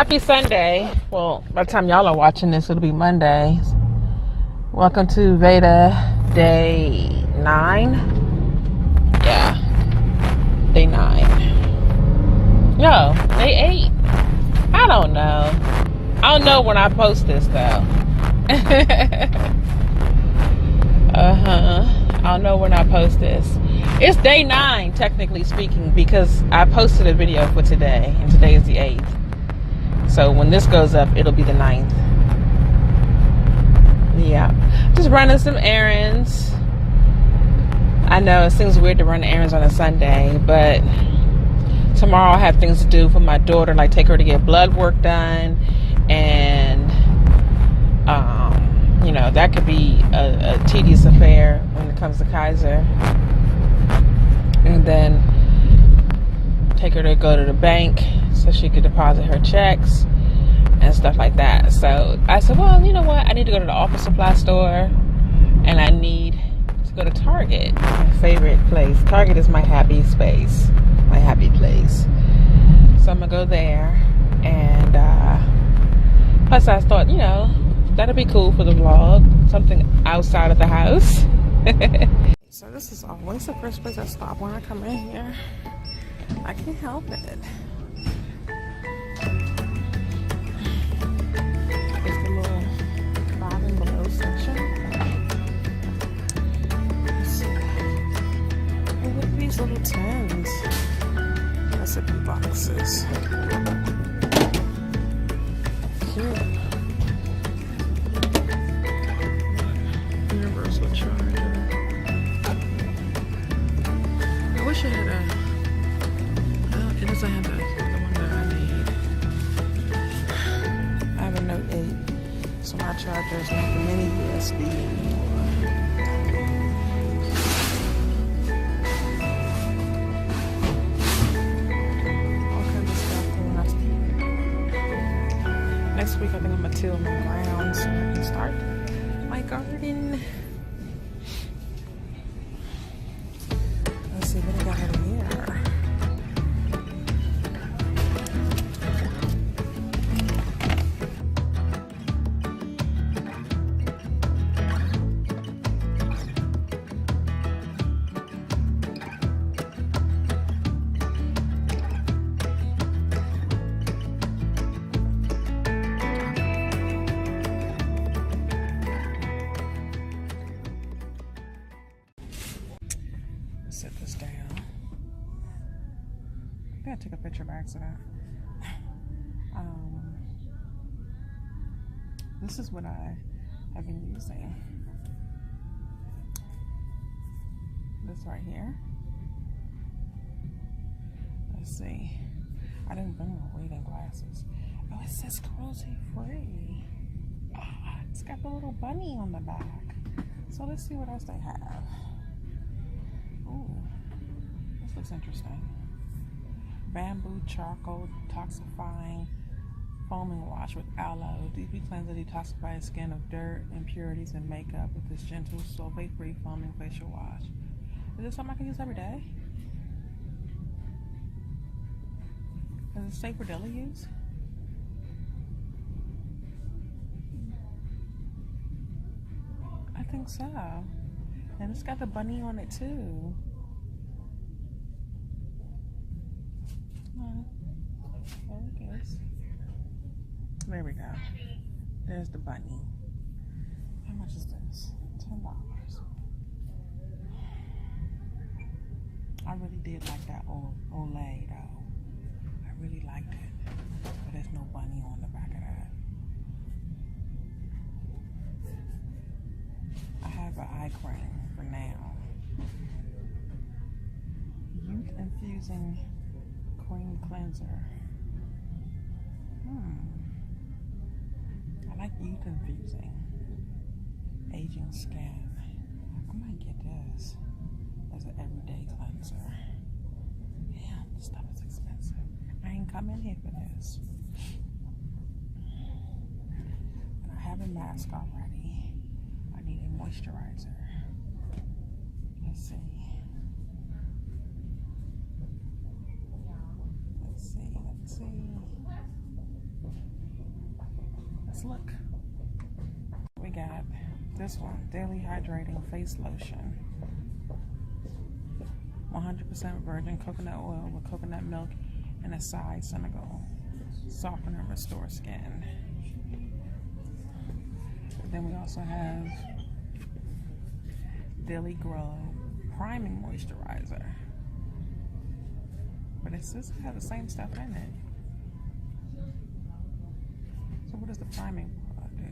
Happy Sunday. Well, by the time y'all are watching this, it'll be Monday. Welcome to VEDA day 9. Yeah, day 9. No, day 8. I don't know. I don't know when I post this though. I don't know when I post this. It's day 9, technically speaking, because I posted a video for today, and today is the 8th. So when this goes up, it'll be the 9th. Yeah. Just running some errands. I know it seems weird to run errands on a Sunday, but tomorrow I'll have things to do for my daughter, like take her to get blood work done. And, you know, that could be a tedious affair when it comes to Kaiser. And then take her to go to the bank so she could deposit her checks and stuff like that. So I said, well, you know what? I need to go to the office supply store, and I need to go to Target, my favorite place. Target is my happy space, my happy place. So I'm gonna go there, and plus I thought, you know, that'd be cool for the vlog, something outside of the house. So this is always the first place I stop when I come in here. I can't help it. It's the little above and below section. Let's see. Oh, look at these little tins. Recipe boxes. Cute. Universal charger. I wish I had a. It doesn't have the one that I need. I have a Note 8, so my charger is not the mini USB anymore. All kinds of stuff going on. Next week I think I'm gonna till my ground so I can start my garden. Let's see what I got over here. Set this down. I think I took a picture by accident. This is what I have been using. This right here. Let's see. I didn't bring my reading glasses. Oh, it says cruelty free. Ah, it's got the little bunny on the back. So let's see what else they have. Ooh, this looks interesting. Bamboo charcoal detoxifying foaming wash with aloe. Deeply cleanse and detoxify skin of dirt, impurities, and makeup with this gentle sulfate-free foaming facial wash. Is this something I can use every day? Is it safe for daily use? I think so. And it's got the bunny on it too. There it is. There we go. There's the bunny. How much is this? $10. I really did like that Olay though. I really liked it. But there's no bunny on the back of that. I have an eye cream for now. Youth Infusing Cream Cleanser. I like Youth Infusing. Aging Skin. I might get this as an everyday cleanser. Yeah, this stuff is expensive. I ain't coming here for this. And I have a mask already. I need a moisturizer. Let's see. Let's see. let's look. We got this one, Daily Hydrating Face Lotion. 100% virgin coconut oil with coconut milk and acai Senegal. Soften and restore skin. Then we also have Daily Glow Priming Moisturizer. But it says it has the same stuff in it. So what does the priming do?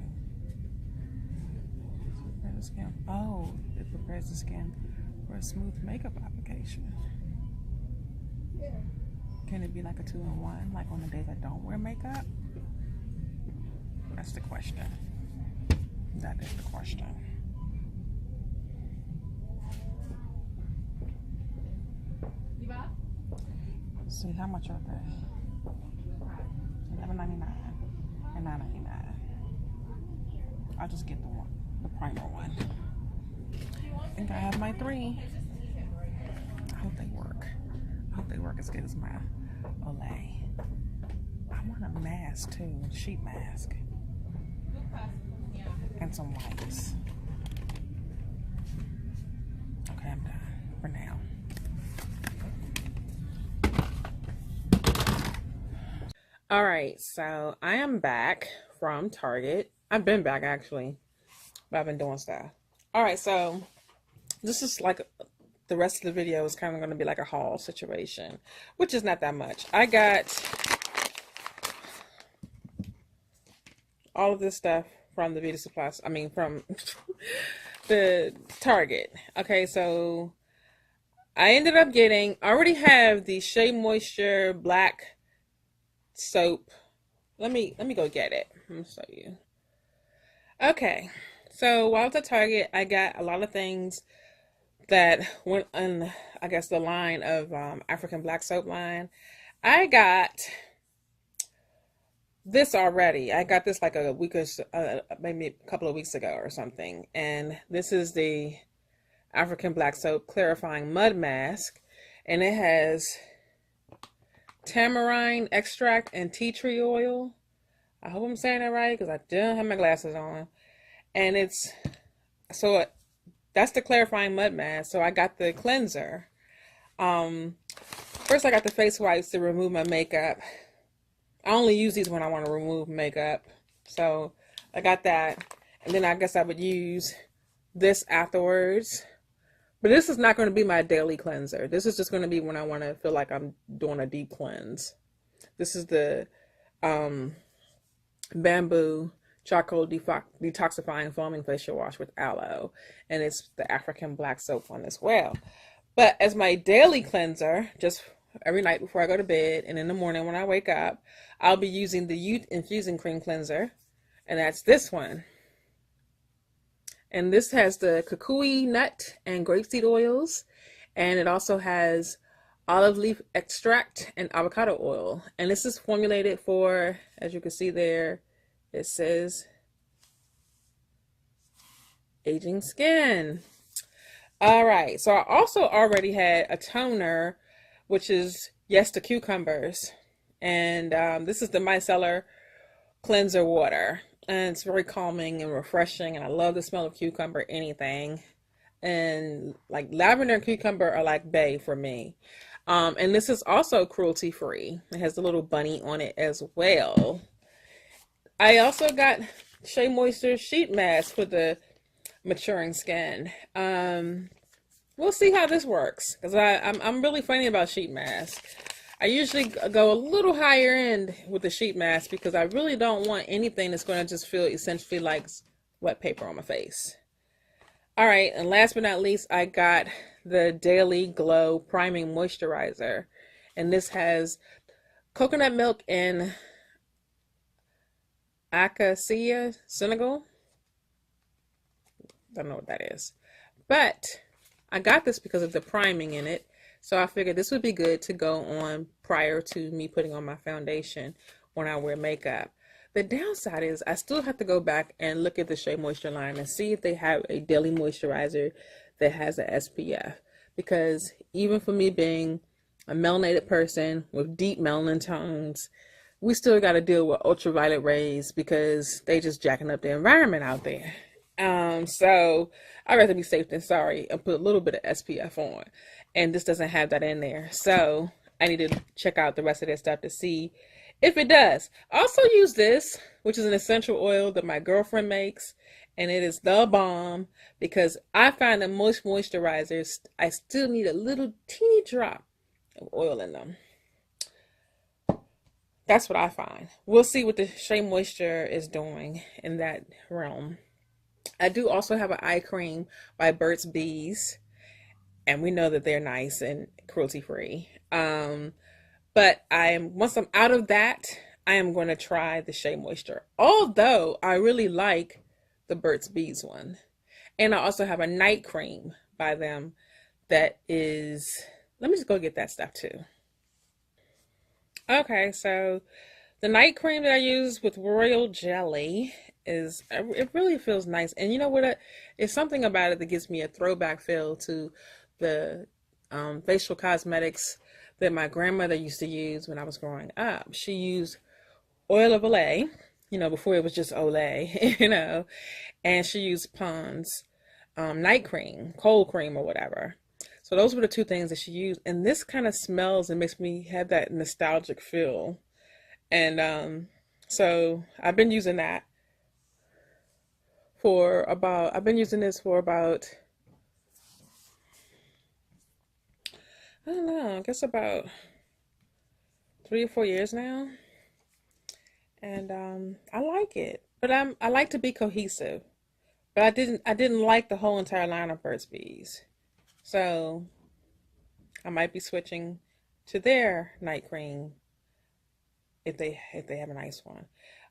Prepare the skin. Oh, it prepares the skin for a smooth makeup application. Can it be like a 2-in-1, like on the days I don't wear makeup? That's the question. That is the question. Let's see, how much are they? $11.99 and $9.99. I'll just get the primer one. I think I have my 3. I hope they work. I hope they work as good as my Olay. I want a mask too, a sheet mask. And some wipes. Okay, I'm done for now. All right, so I am back from Target. I've been back actually, but I've been doing stuff. All right, so this is like the rest of the video is kind of going to be like a haul situation, which is not that much. I got all of this stuff from the beauty supplies. I mean, from the Target. Okay, so I ended up getting. I already have the Shea Moisture Black soap. Let me go get it. I'm gonna show you. Okay, so while I was at Target, I got a lot of things that went on, I guess, the line of African Black soap line. I got this already. I got this like a week or so, maybe a couple of weeks ago or something. And this is the African Black soap clarifying mud mask, and it has tamarind extract and tea tree oil. I hope I'm saying that right because I don't have my glasses on. And it's that's the clarifying mud mask. So I got the cleanser. First I got the face wipes to remove my makeup. I only use these when I want to remove makeup. So I got that. And then I guess I would use this afterwards. But this is not going to be my daily cleanser. This is just going to be when I want to feel like I'm doing a deep cleanse. This is the bamboo charcoal detoxifying foaming facial wash with aloe. And it's the African Black soap one as well. But as my daily cleanser, just every night before I go to bed and in the morning when I wake up, I'll be using the Youth Infusing Cream Cleanser. And that's this one. And this has the kukui nut and grapeseed oils. And it also has olive leaf extract and avocado oil. And this is formulated for, as you can see there, it says aging skin. All right. So I also already had a toner, which is Yes to Cucumbers. And this is the micellar cleanser water. And it's very calming and refreshing, and I love the smell of cucumber anything. And like lavender and cucumber are like bae for me. And this is also cruelty free. It has a little bunny on it as well. I also got Shea Moisture sheet mask for the maturing skin. We'll see how this works because I'm really funny about sheet masks. I usually go a little higher end with the sheet mask because I really don't want anything that's going to just feel essentially like wet paper on my face. All right, and last but not least, I got the Daily Glow Priming Moisturizer. And this has coconut milk and acacia Senegal. Don't know what that is. But I got this because of the priming in it. So I figured this would be good to go on prior to me putting on my foundation when I wear makeup. The downside is I still have to go back and look at the Shea Moisture line and see if they have a daily moisturizer that has an SPF. Because even for me being a melanated person with deep melanin tones, we still got to deal with ultraviolet rays because they just jacking up the environment out there. So I'd rather be safe than sorry and put a little bit of SPF on. And this doesn't have that in there. So I need to check out the rest of their stuff to see if it does. I also use this, which is an essential oil that my girlfriend makes. And it is the bomb because I find that most moisturizers, I still need a little teeny drop of oil in them. That's what I find. We'll see what the Shea Moisture is doing in that realm. I do also have an eye cream by Burt's Bees, and we know that they're nice and cruelty-free. But once I'm out of that, I am going to try the Shea Moisture. Although I really like the Burt's Bees one. And I also have a night cream by them that is, let me just go get that stuff too. Okay, so the night cream that I use with royal jelly is, it really feels nice. And you know what? It's something about it that gives me a throwback feel to the facial cosmetics that my grandmother used to use when I was growing up. She used oil of Olay, you know, before it was just Olay, you know, and she used Pond's night cream, cold cream or whatever. So those were the two things that she used. And this kind of smells and makes me have that nostalgic feel. And so I've been using that for about, I've been using this for about, I don't know, I guess about 3 or 4 years now. And I like it. But I like to be cohesive. But I didn't like the whole entire line of Burt's Bees. So I might be switching to their night cream if they have a nice one.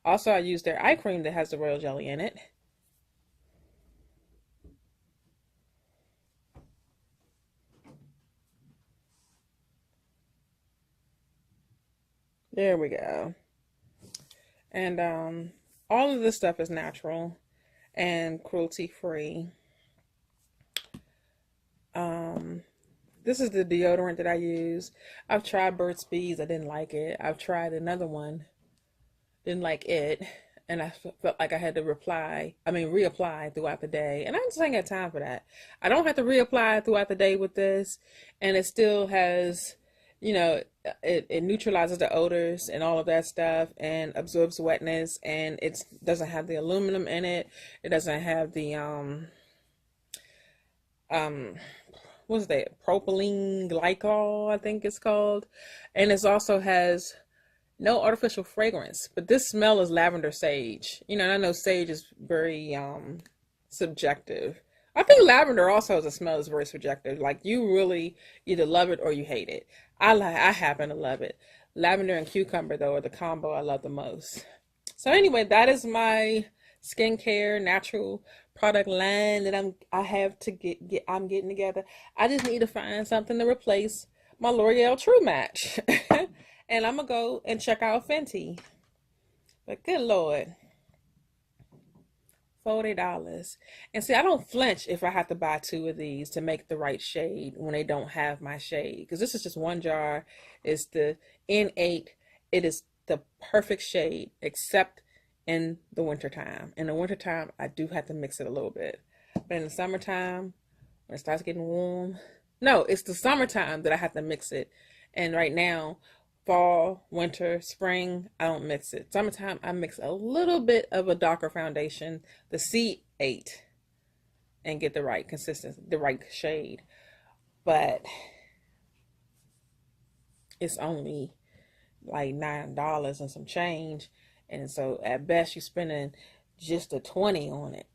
Also, I use their eye cream that has the royal jelly in it. There we go. And all of this stuff is natural and cruelty-free. This is the deodorant that I use. I've tried Burt's Bees. I didn't like it. I've tried another one. Didn't like it. And I felt like I had to reapply throughout the day. And I just ain't got time for that. I don't have to reapply throughout the day with this. And it still has, you know, it neutralizes the odors and all of that stuff and absorbs wetness. And it doesn't have the aluminum in it. It doesn't have the, what's that, propylene glycol, I think it's called. And it also has no artificial fragrance, but this smell is lavender sage. You know, and I know sage is very subjective. I think lavender also as a smell is very subjective. Like, you really either love it or you hate it. I happen to love it. Lavender and cucumber, though, are the combo I love the most. So anyway, that is my skincare natural product line that I'm getting together. I just need to find something to replace my L'Oreal True Match. And I'm gonna go and check out Fenty. But good Lord, $40. And see, I don't flinch if I have to buy 2 of these to make the right shade when they don't have my shade. Because this is just one jar. It's the N8. It is the perfect shade except in the wintertime. In the wintertime, I do have to mix it a little bit. But in the summertime, when it starts getting warm, no, it's the summertime that I have to mix it. And right now, fall, winter, spring, I don't mix it. Summertime, I mix a little bit of a darker foundation, the C8, and get the right consistency, the right shade. But it's only like $9 and some change. And so at best you're spending just a 20 on it.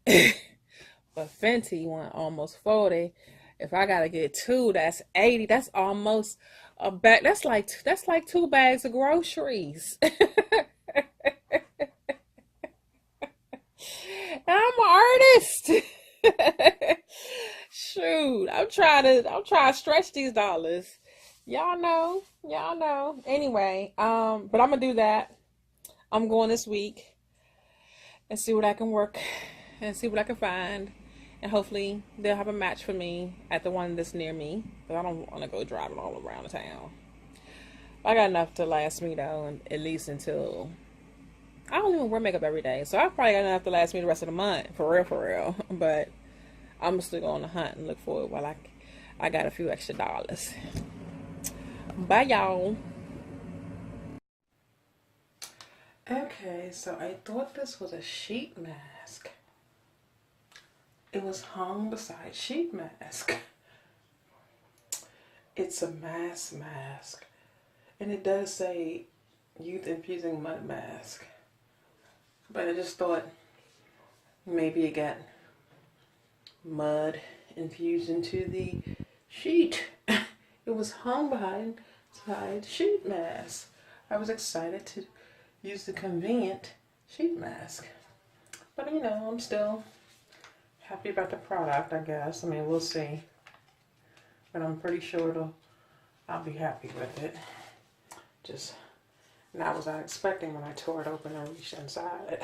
But Fenty went almost 40. If I gotta get 2, that's 80. That's almost a bag. That's like 2 bags of groceries. I'm an artist. Shoot, I'm trying to stretch these dollars. Y'all know. Anyway, but I'm gonna do that. I'm going this week and see what I can work and see what I can find. And hopefully they'll have a match for me at the one that's near me. But I don't want to go driving all around the town. I got enough to last me though, and at least until I don't even wear makeup every day, so I probably got enough to last me the rest of the month, for real, for real. But I'm still going to hunt and look for it while I got a few extra dollars. Bye, y'all. Okay, so I thought this was a sheet mask. It was hung beside sheet mask. It's a mask, and it does say youth infusing mud mask, but I just thought maybe it got mud infused into the sheet. It was hung behind sheet mask. I was excited to use the convenient sheet mask, but you know, I'm still happy about the product, I guess. I mean, we'll see, but I'm pretty sure I'll be happy with it. Just not what I was expecting when I tore it open and reached inside.